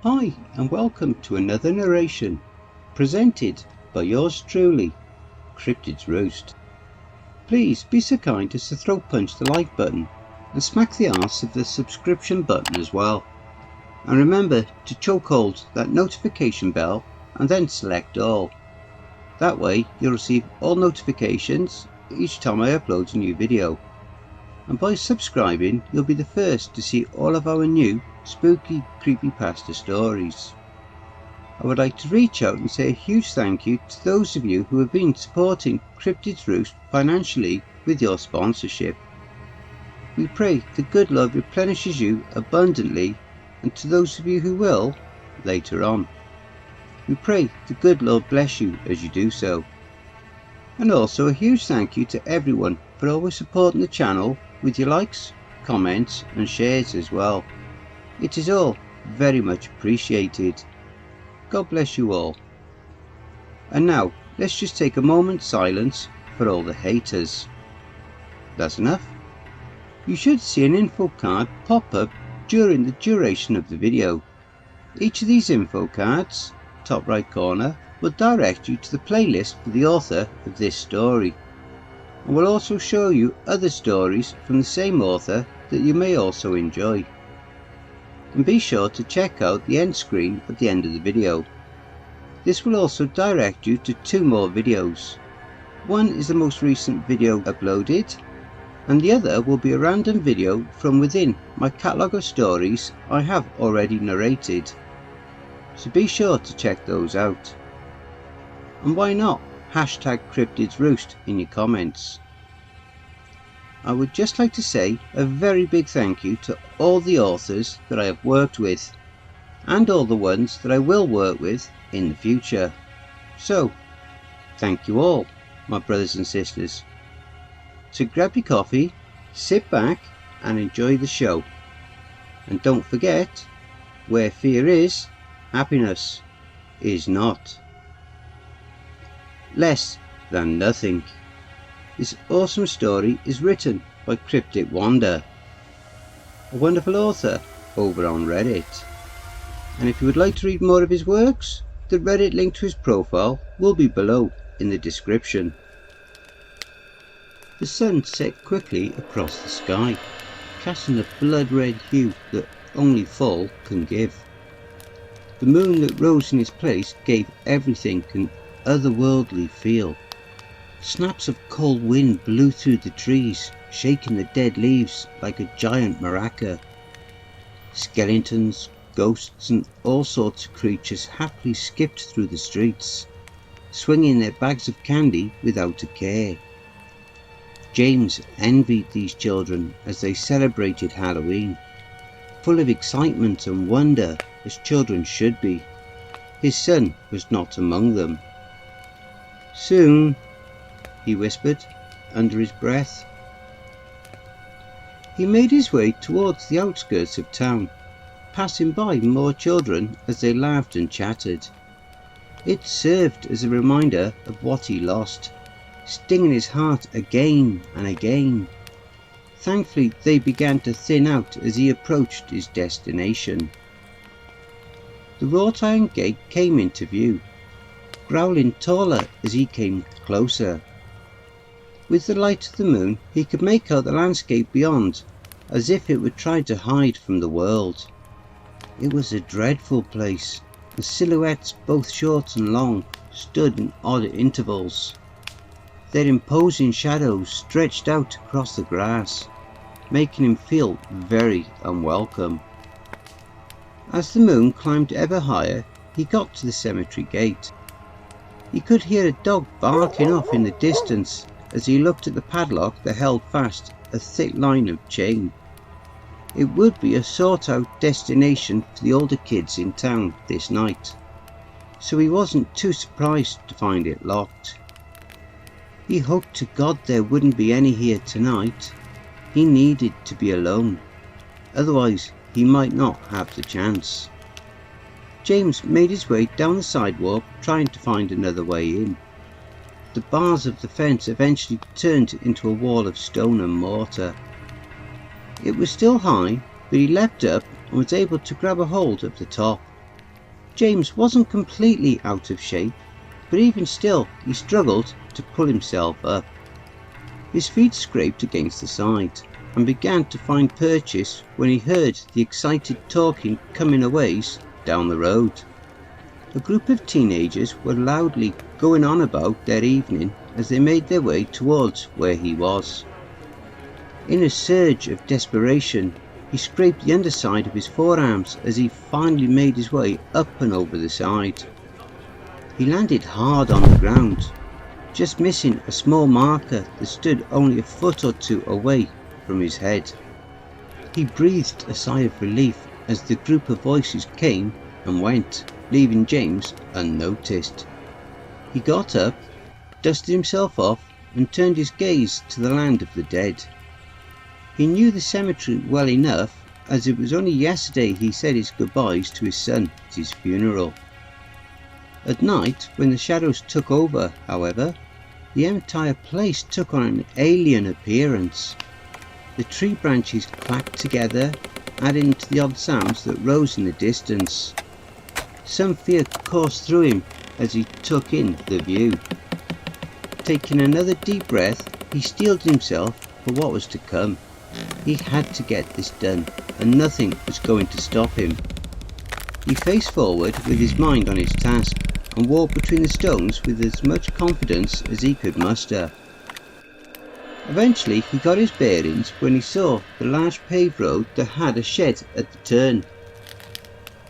Hi and welcome to another narration, presented by yours truly, Cryptids Roost. Please be so kind as to throat punch the like button and smack the arse of the subscription button as well. And remember to chokehold that notification bell and then select all. That way you'll receive all notifications each time I upload a new video. And by subscribing you'll be the first to see all of our new spooky creepypasta stories. I would like to reach out and say a huge thank you to those of you who have been supporting Cryptids Roost financially with your sponsorship. We pray the good Lord replenishes you abundantly, and to those of you who will, later on. We pray the good Lord bless you as you do so. And also a huge thank you to everyone for always supporting the channel with your likes, comments and shares as well. It is all very much appreciated. God bless you all. And now let's just take a moment's silence for all the haters. That's enough. You should see an info card pop up during the duration of the video. Each of these info cards, top right corner, will direct you to the playlist for the author of this story, and will also show you other stories from the same author that you may also enjoy. And be sure to check out the end screen at the end of the video. This will also direct you to two more videos. One is the most recent video uploaded, and the other will be a random video from within my catalogue of stories I have already narrated. So be sure to check those out. And why not hashtag cryptidsroost in your comments. I would just like to say a very big thank you to all the authors that I have worked with, and all the ones that I will work with in the future. So, thank you all, my brothers and sisters. So grab your coffee, sit back and enjoy the show. And don't forget, where fear is, happiness is not. Less than nothing. This awesome story is written by crypticwander, a wonderful author over on Reddit. And if you would like to read more of his works, the Reddit link to his profile will be below in the description. The sun set quickly across the sky, casting a blood-red hue that only fall can give. The moon that rose in its place gave everything an otherworldly feel. Snaps of cold wind blew through the trees, shaking the dead leaves like a giant maraca. Skeletons, ghosts and all sorts of creatures happily skipped through the streets, swinging their bags of candy without a care. James envied these children as they celebrated Halloween, full of excitement and wonder as children should be. His son was not among them. "Soon," he whispered under his breath. He made his way towards the outskirts of town, passing by more children as they laughed and chattered. It served as a reminder of what he lost, stinging his heart again and again. Thankfully they began to thin out as he approached his destination. The wrought iron gate came into view, growling taller as he came closer. With the light of the moon he could make out the landscape beyond, as if it would try to hide from the world. It was a dreadful place. The silhouettes, both short and long, stood in odd intervals. Their imposing shadows stretched out across the grass, making him feel very unwelcome. As the moon climbed ever higher, he got to the cemetery gate. He could hear a dog barking off in the distance as he looked at the padlock that held fast a thick line of chain. It would be a sought-out destination for the older kids in town this night, so he wasn't too surprised to find it locked. He hoped to God there wouldn't be any here tonight. He needed to be alone, otherwise he might not have the chance. James made his way down the sidewalk, trying to find another way in. The bars of the fence eventually turned into a wall of stone and mortar. It was still high, but he leapt up and was able to grab a hold of the top. James wasn't completely out of shape, but even still he struggled to pull himself up. His feet scraped against the side and began to find purchase when he heard the excited talking coming a ways down the road. A group of teenagers were loudly going on about their evening as they made their way towards where he was. In a surge of desperation, he scraped the underside of his forearms as he finally made his way up and over the side. He landed hard on the ground, just missing a small marker that stood only a foot or two away from his head. He breathed a sigh of relief as the group of voices came and went, leaving James unnoticed. He got up, dusted himself off, and turned his gaze to the land of the dead. He knew the cemetery well enough, as it was only yesterday he said his goodbyes to his son at his funeral. At night, when the shadows took over, however, the entire place took on an alien appearance. The tree branches clacked together, adding to the odd sounds that rose in the distance. Some fear coursed through him as he took in the view. Taking another deep breath, he steeled himself for what was to come. He had to get this done, and nothing was going to stop him. He faced forward with his mind on his task, and walked between the stones with as much confidence as he could muster. Eventually he got his bearings when he saw the large paved road that had a shed at the turn.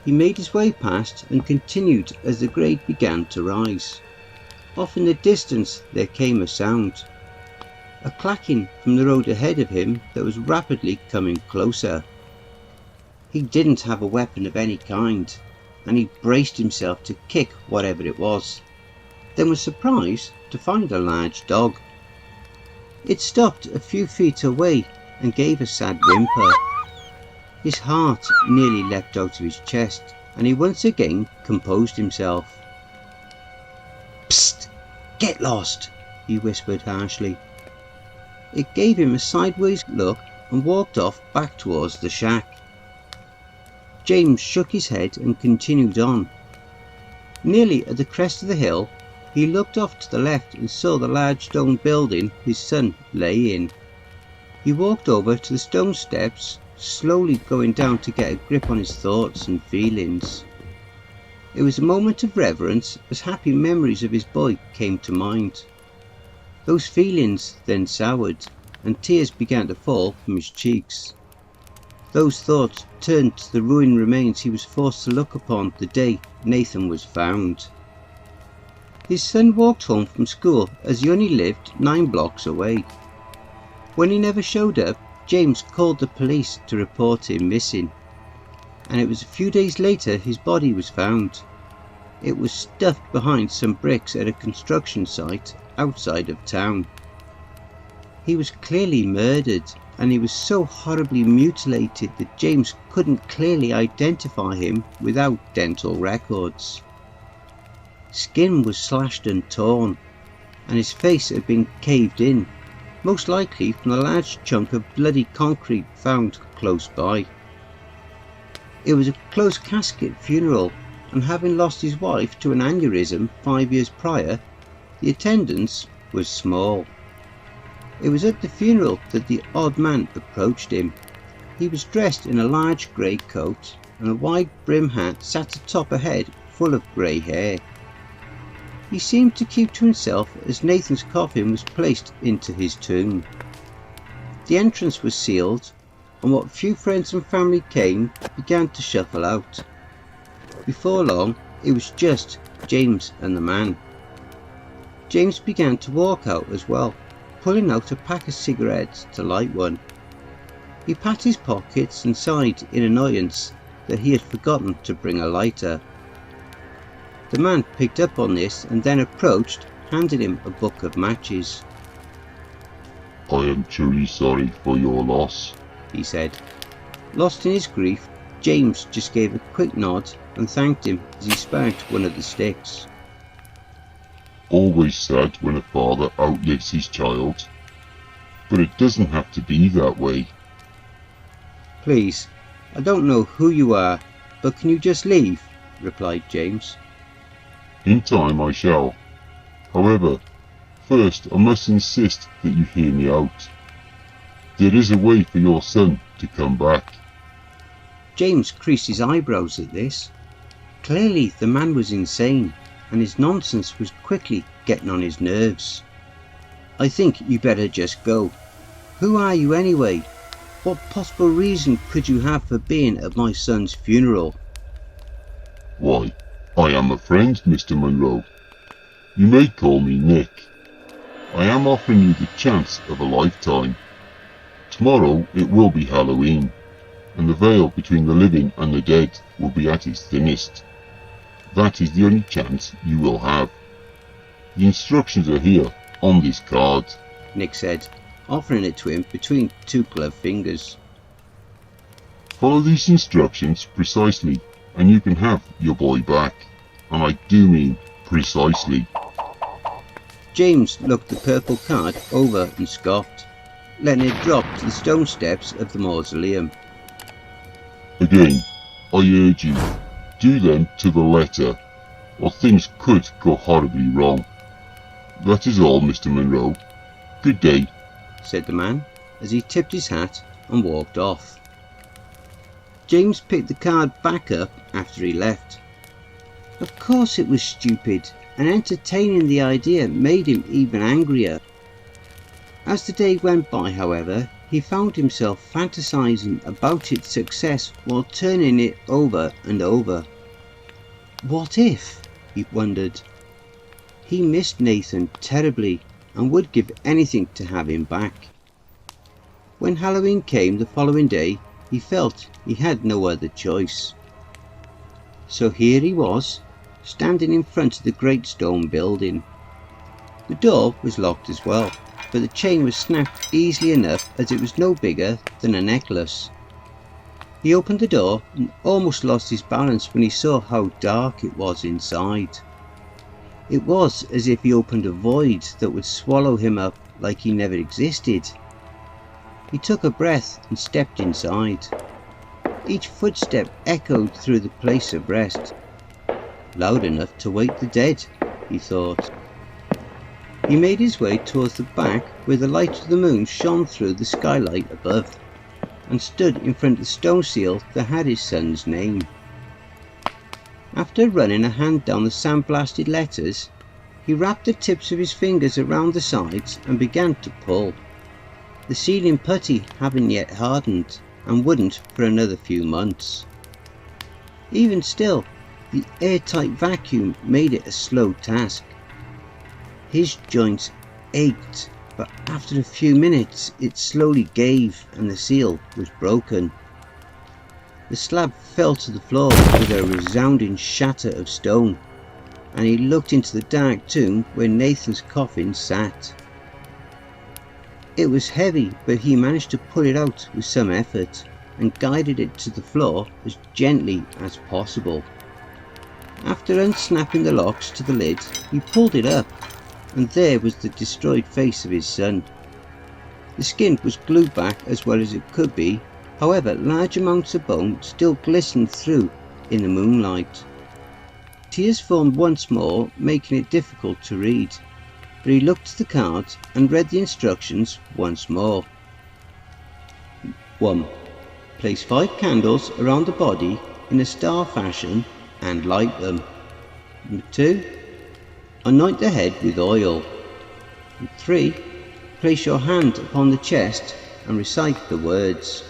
He made his way past and continued as the grade began to rise. Off in the distance there came a sound. A clacking from the road ahead of him that was rapidly coming closer. He didn't have a weapon of any kind, and he braced himself to kick whatever it was, then was surprised to find a large dog. It stopped a few feet away and gave a sad whimper. His heart nearly leapt out of his chest, and he once again composed himself. "Psst! Get lost!" he whispered harshly. It gave him a sideways look and walked off back towards the shack. James shook his head and continued on. Nearly at the crest of the hill, he looked off to the left and saw the large stone building his son lay in. He walked over to the stone steps, slowly going down to get a grip on his thoughts and feelings. It was a moment of reverence as happy memories of his boy came to mind. Those feelings then soured, and tears began to fall from his cheeks. Those thoughts turned to the ruined remains he was forced to look upon the day Nathan was found. His son walked home from school as he only lived 9 blocks away. When he never showed up, James called the police to report him missing, and it was a few days later his body was found. It was stuffed behind some bricks at a construction site outside of town. He was clearly murdered, and he was so horribly mutilated that James couldn't clearly identify him without dental records. Skin was slashed and torn, and his face had been caved in, most likely from a large chunk of bloody concrete found close by. It was a closed casket funeral, and having lost his wife to an aneurysm 5 years prior, the attendance was small. It was at the funeral that the odd man approached him. He was dressed in a large grey coat, and a wide brim hat sat atop a head full of grey hair. He seemed to keep to himself as Nathan's coffin was placed into his tomb. The entrance was sealed, and what few friends and family came began to shuffle out. Before long, it was just James and the man. James began to walk out as well, pulling out a pack of cigarettes to light one. He patted his pockets and sighed in annoyance that he had forgotten to bring a lighter. The man picked up on this and then approached, handing him a book of matches. "I am truly sorry for your loss," he said. Lost in his grief, James just gave a quick nod and thanked him as he sparked one of the sticks. "Always sad when a father outlives his child, but it doesn't have to be that way." "Please, I don't know who you are, but can you just leave?" replied James. In time I shall. However, first I must insist that you hear me out. There is a way for your son to come back. James creased his eyebrows at this. Clearly the man was insane, and his nonsense was quickly getting on his nerves. I think you better just go. Who are you anyway? What possible reason could you have for being at my son's funeral? Why, I am a friend, Mr. Monroe. You may call me Nick. I am offering you the chance of a lifetime. Tomorrow it will be Halloween, and the veil between the living and the dead will be at its thinnest. That is the only chance you will have. The instructions are here, on this card, Nick said, offering it to him between two gloved fingers. Follow these instructions precisely, and you can have your boy back. And I do mean precisely. James looked the purple card over and scoffed, letting it drop to the stone steps of the mausoleum. Again, I urge you, do them to the letter, or things could go horribly wrong. That is all, Mr. Monroe. Good day, said the man as he tipped his hat and walked off. James picked the card back up after he left. Of course it was stupid, and entertaining the idea made him even angrier. As the day went by, however, he found himself fantasizing about its success while turning it over and over. What if? He wondered. He missed Nathan terribly and would give anything to have him back. When Halloween came the following day, he felt he had no other choice. So here he was, standing in front of the great stone building. The door was locked as well, but the chain was snapped easily enough as it was no bigger than a necklace. He opened the door and almost lost his balance when he saw how dark it was inside. It was as if he opened a void that would swallow him up like he never existed. He took a breath and stepped inside. Each footstep echoed through the place of rest. Loud enough to wake the dead, he thought. He made his way towards the back where the light of the moon shone through the skylight above, and stood in front of the stone seal that had his son's name. After running a hand down the sandblasted letters, he wrapped the tips of his fingers around the sides and began to pull. The sealing putty hadn't yet hardened, and wouldn't for another few months. Even still, the airtight vacuum made it a slow task. His joints ached, but after a few minutes it slowly gave and the seal was broken. The slab fell to the floor with a resounding shatter of stone, and he looked into the dark tomb where Nathan's coffin sat. It was heavy, but he managed to pull it out with some effort and guided it to the floor as gently as possible. After unsnapping the locks to the lid, he pulled it up, and there was the destroyed face of his son. The skin was glued back as well as it could be, however large amounts of bone still glistened through in the moonlight. Tears formed once more, making it difficult to read, but he looked at the cards and read the instructions once more. 1. Place 5 candles around the body in a star fashion and light them. 2. Anoint the head with oil. 3. Place your hand upon the chest and recite the words.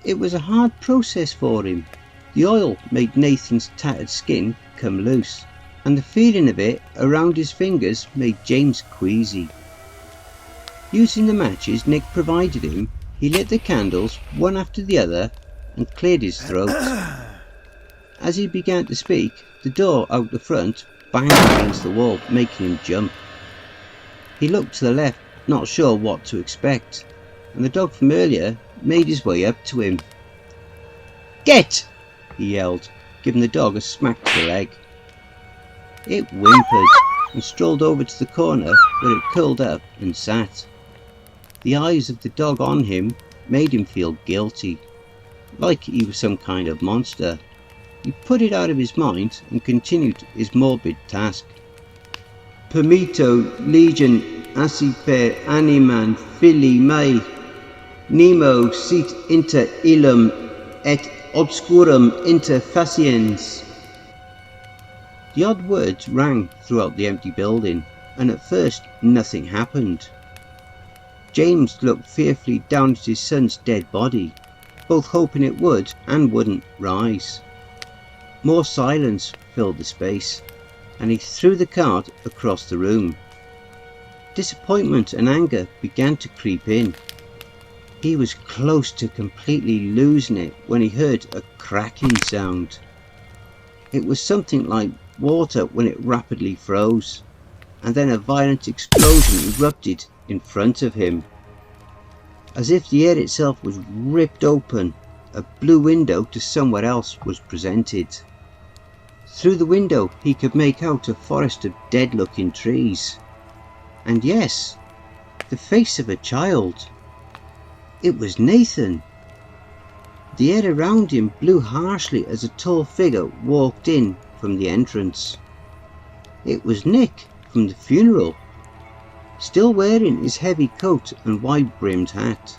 It was a hard process for him. The oil made Nathan's tattered skin come loose, and the feeling of it around his fingers made James queasy. Using the matches Nick provided him, he lit the candles one after the other and cleared his throat. As he began to speak, the door out the front banged against the wall, making him jump. He looked to the left, not sure what to expect, and the dog from earlier made his way up to him. "Get!" he yelled, giving the dog a smack to the leg. It whimpered and strolled over to the corner where it curled up and sat. The eyes of the dog on him made him feel guilty, like he was some kind of monster. he put it out of his mind and continued his morbid task. Permito legion aciper animan fili mei, nemo sit inter illum et obscurum inter faciens. The odd words rang throughout the empty building, and at first nothing happened. James looked fearfully down at his son's dead body, both hoping it would and wouldn't rise. More silence filled the space, and he threw the card across the room. Disappointment and anger began to creep in. He was close to completely losing it when he heard a cracking sound. It was something like water when it rapidly froze, and then a violent explosion erupted in front of him. As if the air itself was ripped open, a blue window to somewhere else was presented. Through the window he could make out a forest of dead-looking trees. And yes, the face of a child. It was Nathan. The air around him blew harshly as a tall figure walked in from the entrance. It was Nick from the funeral, still wearing his heavy coat and wide-brimmed hat.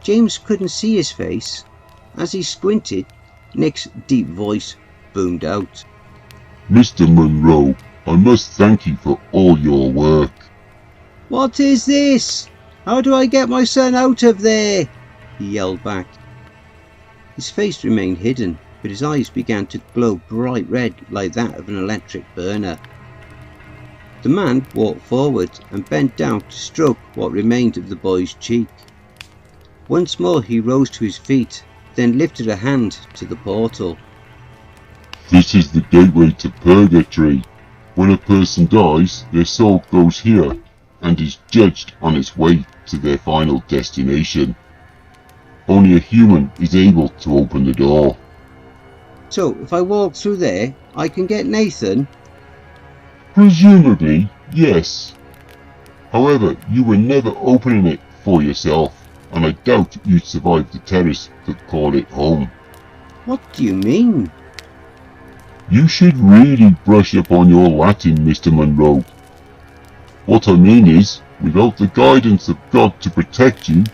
James couldn't see his face. As he squinted, Nick's deep voice boomed out. Mr. Monroe, I must thank you for all your work. What is this? How do I get my son out of there? He yelled back. His face remained hidden, but his eyes began to glow bright red like that of an electric burner. The man walked forward and bent down to stroke what remained of the boy's cheek. Once more he rose to his feet, then lifted a hand to the portal. This is the gateway to purgatory. When a person dies, their soul goes here and is judged on its way to their final destination. Only a human is able to open the door. So if I walk through there, I can get Nathan? Presumably, yes. However, you were never opening it for yourself, and I doubt you'd survive the terrors that call it home. What do you mean? You should really brush up on your Latin, Mr. Monroe. What I mean is, without the guidance of God to protect you,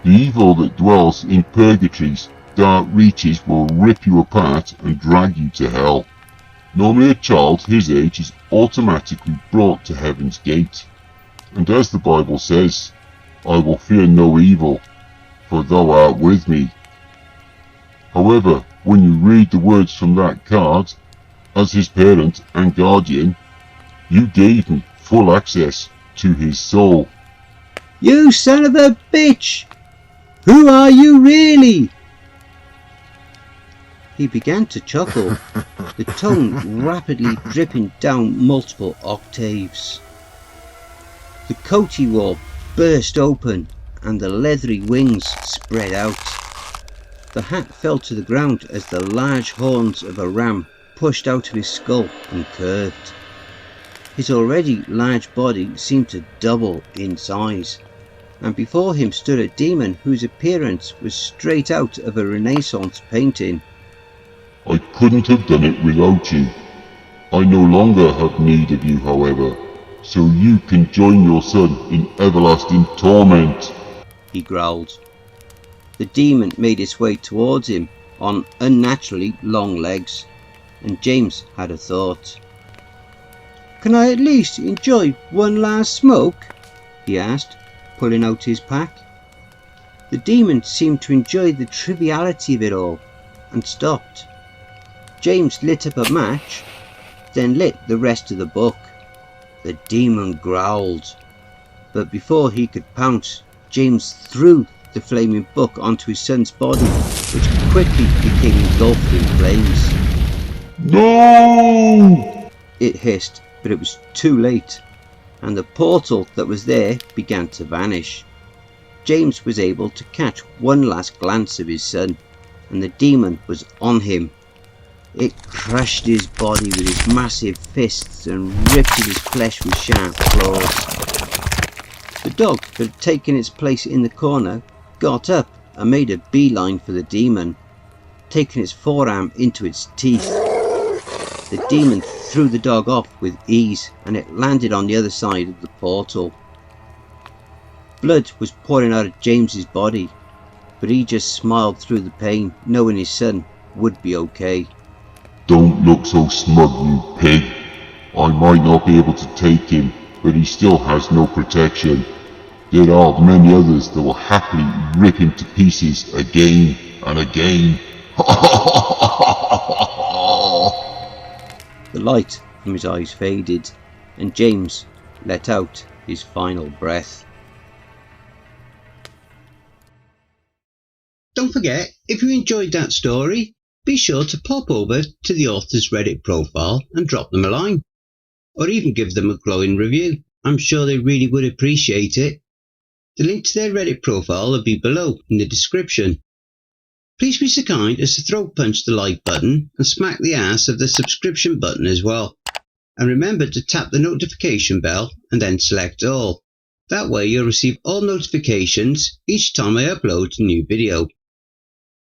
the evil that dwells in purgatory's dark reaches will rip you apart and drag you to hell. Normally a child his age is automatically brought to heaven's gate. And as the Bible says, I will fear no evil, for thou art with me. However, when you read the words from that card, as his parent and guardian, you gave me full access to his soul. You son of a bitch! Who are you really? He began to chuckle, the tone rapidly dripping down multiple octaves. The coat he wore burst open and the leathery wings spread out. The hat fell to the ground as the large horns of a ram pushed out of his skull and curved. His already large body seemed to double in size, and before him stood a demon whose appearance was straight out of a Renaissance painting. I couldn't have done it without you. I no longer have need of you, however, so you can join your son in everlasting torment, he growled. The demon made its way towards him on unnaturally long legs, and James had a thought. Can I at least enjoy one last smoke? He asked, pulling out his pack. The demon seemed to enjoy the triviality of it all, and stopped. James lit up a match, then lit the rest of the book. The demon growled, but before he could pounce, James threw the flaming book onto his son's body, which quickly became engulfed in flames. No! It hissed, but it was too late, and the portal that was there began to vanish. James was able to catch one last glance of his son, and the demon was on him. It crushed his body with its massive fists and ripped at his flesh with sharp claws. The dog that had taken its place in the corner got up and made a beeline for the demon. taking its forearm into its teeth. The demon threw the dog off with ease, and it landed on the other side of the portal. Blood was pouring out of James's body, but he just smiled through the pain, knowing his son would be okay. Don't look so smug, you pig. I might not be able to take him, but he still has no protection. There are many others that will happily rip him to pieces again and again. The light from his eyes faded, and James let out his final breath. Don't forget, if you enjoyed that story, be sure to pop over to the author's Reddit profile and drop them a line, or even give them a glowing review. I'm sure they really would appreciate it. The link to their Reddit profile will be below in the description. Please be so kind as to throat punch the like button and smack the ass of the subscription button as well. And remember to tap the notification bell and then select all. That way you'll receive all notifications each time I upload a new video.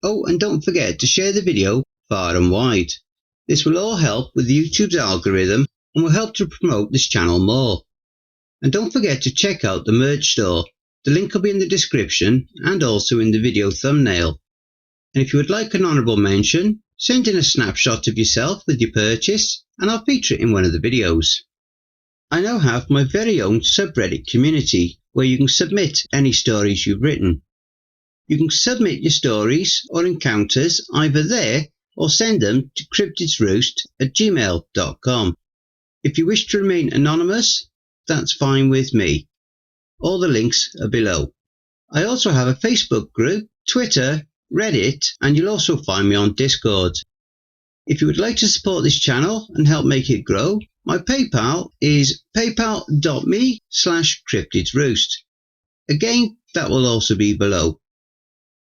Oh, and don't forget to share the video far and wide. This will all help with YouTube's algorithm and will help to promote this channel more. And don't forget to check out the merch store. The link will be in the description and also in the video thumbnail. And if you would like an honourable mention, send in a snapshot of yourself with your purchase and I'll feature it in one of the videos. I now have my very own subreddit community where you can submit any stories you've written. You can submit your stories or encounters either there or send them to cryptidsroost@gmail.com. If you wish to remain anonymous, that's fine with me. All the links are below. I also have a Facebook group, Twitter, Reddit, and you'll also find me on Discord. If you would like to support this channel and help make it grow, my PayPal is paypal.me/cryptidsroost. Again, that will also be below.